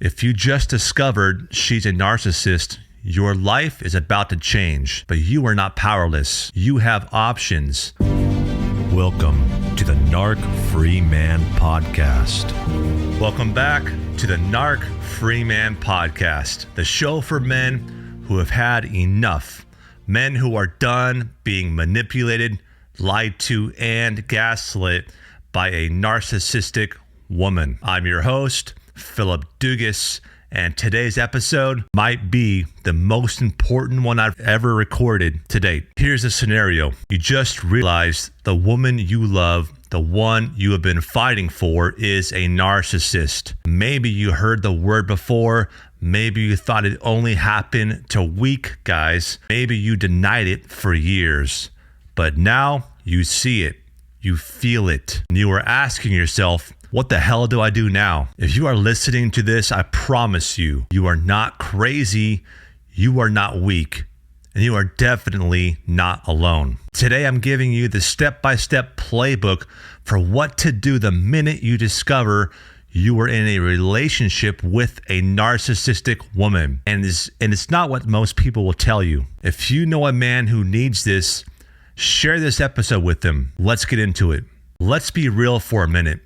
If you just discovered she's a narcissist, your life is about to change, but you are not powerless. You have options. Welcome to the Narc Free Man Podcast. Welcome back to the Narc Free Man Podcast, the show for men who have had enough. Men who are done being manipulated, lied to, and gaslit by a narcissistic woman. I'm your host, Phillip Dugas, and today's episode might be the most important one I've ever recorded to date. Here's a scenario. You just realized the woman you love, the one you have been fighting for, is a narcissist. Maybe you heard the word before. Maybe you thought it only happened to weak guys. Maybe you denied it for years. But now you see it. You feel it. And you are asking yourself, what the hell do I do now? If you are listening to this, I promise you, you are not crazy, you are not weak, and you are definitely not alone. Today, I'm giving you the step-by-step playbook for what to do the minute you discover you are in a relationship with a narcissistic woman. And it's not what most people will tell you. If you know a man who needs this, share this episode with them. Let's get into it. Let's be real for a minute.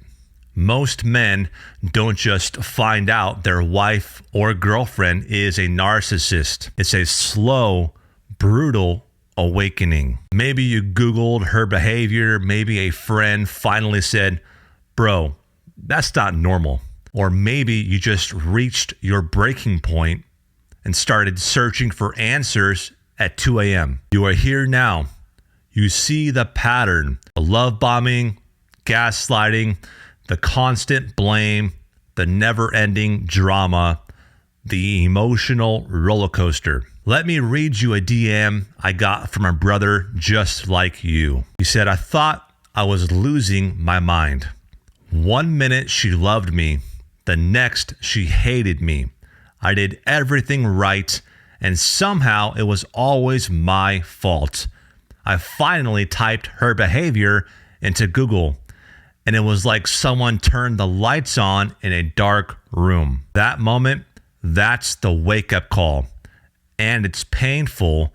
Most men don't just find out their wife or girlfriend is a narcissist. It's a slow, brutal awakening. Maybe you Googled her behavior. Maybe a friend finally said, bro, that's not normal. Or maybe you just reached your breaking point and started searching for answers at 2 a.m. You are here now. You see the pattern, the love bombing, gaslighting, the constant blame, the never-ending drama, the emotional roller coaster. Let me read you a DM I got from a brother just like you. He said, I thought I was losing my mind. 1 minute she loved me, the next she hated me. I did everything right, and somehow it was always my fault. I finally typed her behavior into Google, and it was like someone turned the lights on in a dark room. That moment, that's the wake-up call. And it's painful,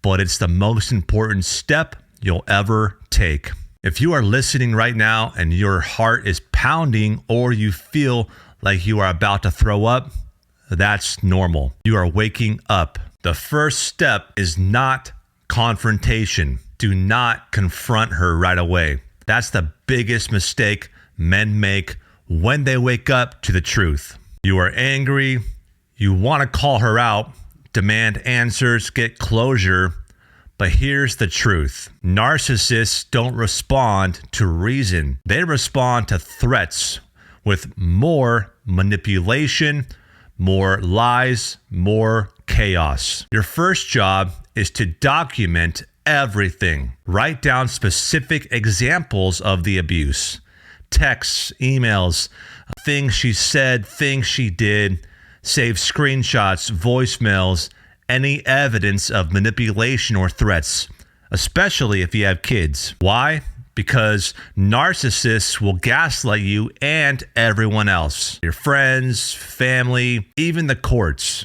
but it's the most important step you'll ever take. If you are listening right now and your heart is pounding or you feel like you are about to throw up, that's normal. You are waking up. The first step is not confrontation. Do not confront her right away. That's the biggest mistake men make when they wake up to the truth. You are angry. You want to call her out, demand answers, get closure. But here's the truth. Narcissists don't respond to reason. They respond to threats with more manipulation, more lies, more chaos. Your first job is to document everything. Write down specific examples of the abuse. Texts, emails, things she said, things she did. Save screenshots, voicemails, any evidence of manipulation or threats, especially if you have kids. Why? Because narcissists will gaslight you and everyone else. Your friends, family, even the courts.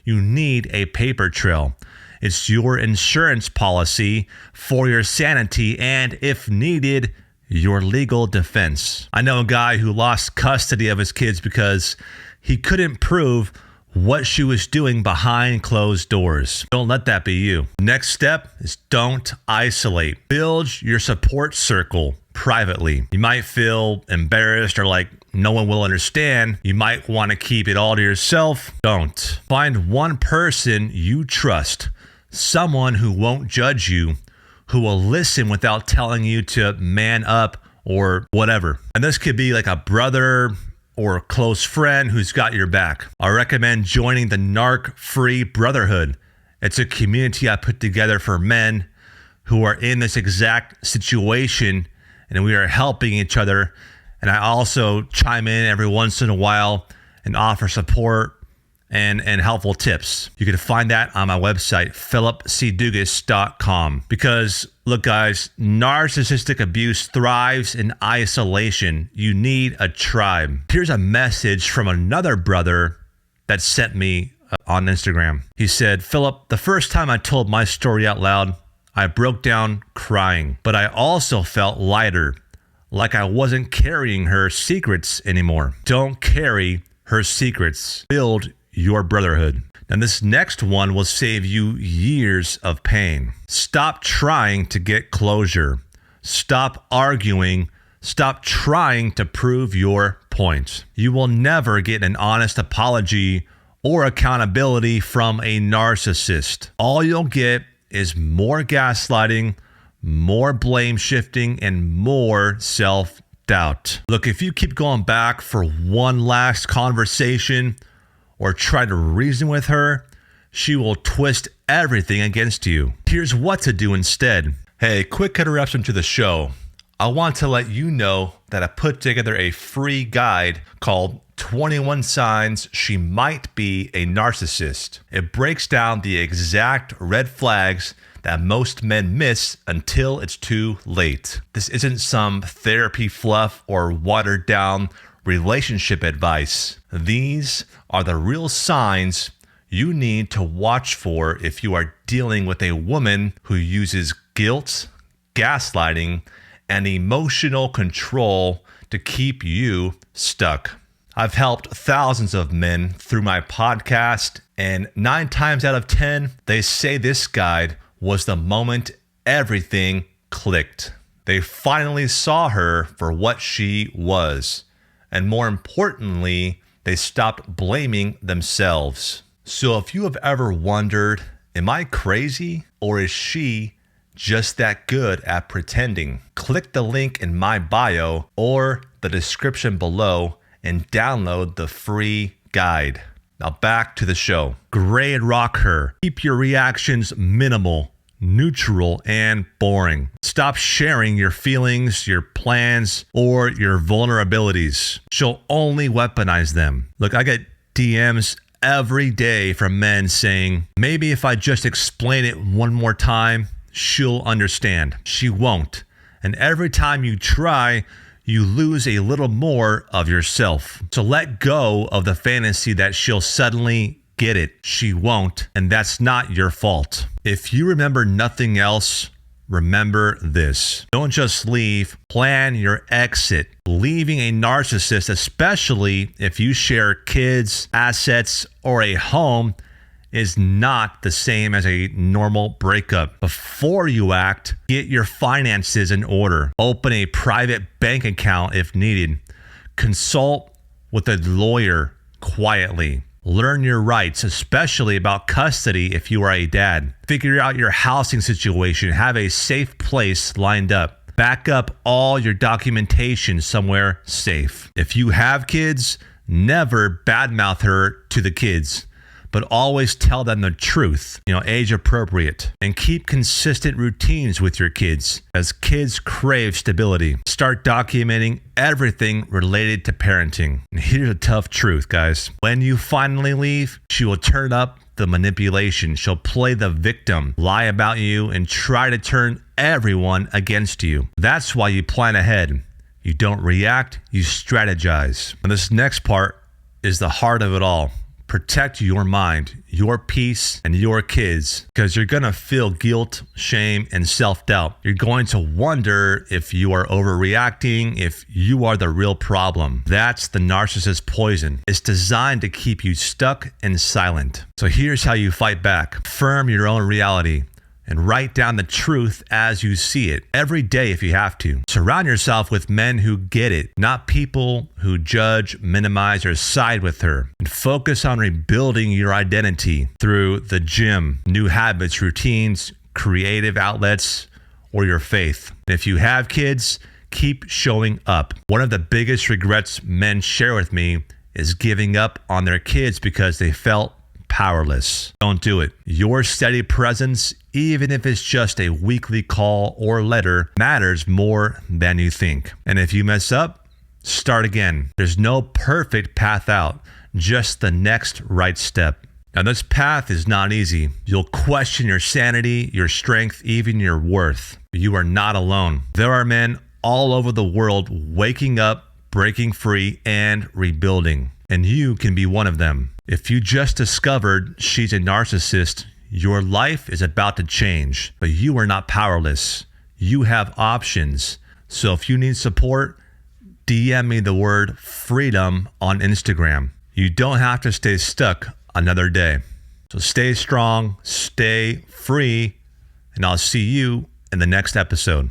You need a paper trail. It's your insurance policy for your sanity and, if needed, your legal defense. I know a guy who lost custody of his kids because he couldn't prove what she was doing behind closed doors. Don't let that be you. Next step is don't isolate. Build your support circle privately. You might feel embarrassed or like no one will understand. You might want to keep it all to yourself. Don't. Find one person you trust. Someone who won't judge you, who will listen without telling you to man up or whatever. And this could be like a brother or a close friend who's got your back. I recommend joining the Narc Free Brotherhood. It's a community I put together for men who are in this exact situation, and we are helping each other. And I also chime in every once in a while and offer support and helpful tips. You can find that on my website, phillipcdugas.com. Because look, guys, narcissistic abuse thrives in isolation. You need a tribe. Here's a message from another brother that sent me on Instagram. He said, "Phillip, the first time I told my story out loud, I broke down crying, but I also felt lighter, like I wasn't carrying her secrets anymore." Don't carry her secrets. Build your brotherhood. And this next one will save you years of pain. Stop trying to get closure. Stop arguing. Stop trying to prove your point. You will never get an honest apology or accountability from a narcissist. All you'll get is more gaslighting, more blame shifting, and more self-doubt. Look, if you keep going back for one last conversation or try to reason with her, she will twist everything against you. Here's what to do instead. Hey, quick interruption to the show. I want to let you know that I put together a free guide called 21 Signs She Might Be a Narcissist. It breaks down the exact red flags that most men miss until it's too late. This isn't some therapy fluff or watered down relationship advice. These are the real signs you need to watch for if you are dealing with a woman who uses guilt, gaslighting, and emotional control to keep you stuck. I've helped thousands of men through my podcast, and 9 times out of 10, they say this guide was the moment everything clicked. They finally saw her for what she was. And more importantly, they stopped blaming themselves. So if you have ever wondered, am I crazy or is she just that good at pretending? Click the link in my bio or the description below and download the free guide. Now back to the show. Grade rock her. Keep your reactions minimal, neutral, and boring. Stop sharing your feelings, your plans, or your vulnerabilities. She'll only weaponize them. Look, I get DMs every day from men saying, maybe if I just explain it one more time, she'll understand. She won't. And every time you try, you lose a little more of yourself. So let go of the fantasy that she'll suddenly get it. She won't, and that's not your fault. If you remember nothing else, remember this. Don't just leave, plan your exit. Leaving a narcissist, especially if you share kids, assets, or a home, is not the same as a normal breakup. Before you act, get your finances in order. Open a private bank account if needed. Consult with a lawyer quietly. Learn your rights, especially about custody if you are a dad. Figure out your housing situation. Have a safe place lined up. Back up all your documentation somewhere safe. If you have kids, never badmouth her to the kids, but always tell them the truth, age appropriate. And keep consistent routines with your kids, as kids crave stability. Start documenting everything related to parenting. And here's a tough truth, guys. When you finally leave, she will turn up the manipulation. She'll play the victim, lie about you, and try to turn everyone against you. That's why you plan ahead. You don't react, you strategize. And this next part is the heart of it all. Protect your mind, your peace, and your kids, because you're going to feel guilt, shame, and self-doubt. You're going to wonder if you are overreacting, if you are the real problem. That's the narcissist poison. It's designed to keep you stuck and silent. So here's how you fight back. Affirm your own reality and write down the truth as you see it every day if you have to. Surround yourself with men who get it, not people who judge, minimize, or side with her. And focus on rebuilding your identity through the gym, new habits, routines, creative outlets, or your faith. And if you have kids, keep showing up. One of the biggest regrets men share with me is giving up on their kids because they felt powerless. Don't do it. Your steady presence, even if it's just a weekly call or letter, matters more than you think. And if you mess up, start again. There's no perfect path out, just the next right step. Now, this path is not easy. You'll question your sanity, your strength, even your worth. You are not alone. There are men all over the world waking up, breaking free, and rebuilding. And you can be one of them. If you just discovered she's a narcissist, your life is about to change, but you are not powerless. You have options. So if you need support, DM me the word freedom on Instagram. You don't have to stay stuck another day. So stay strong, stay free, and I'll see you in the next episode.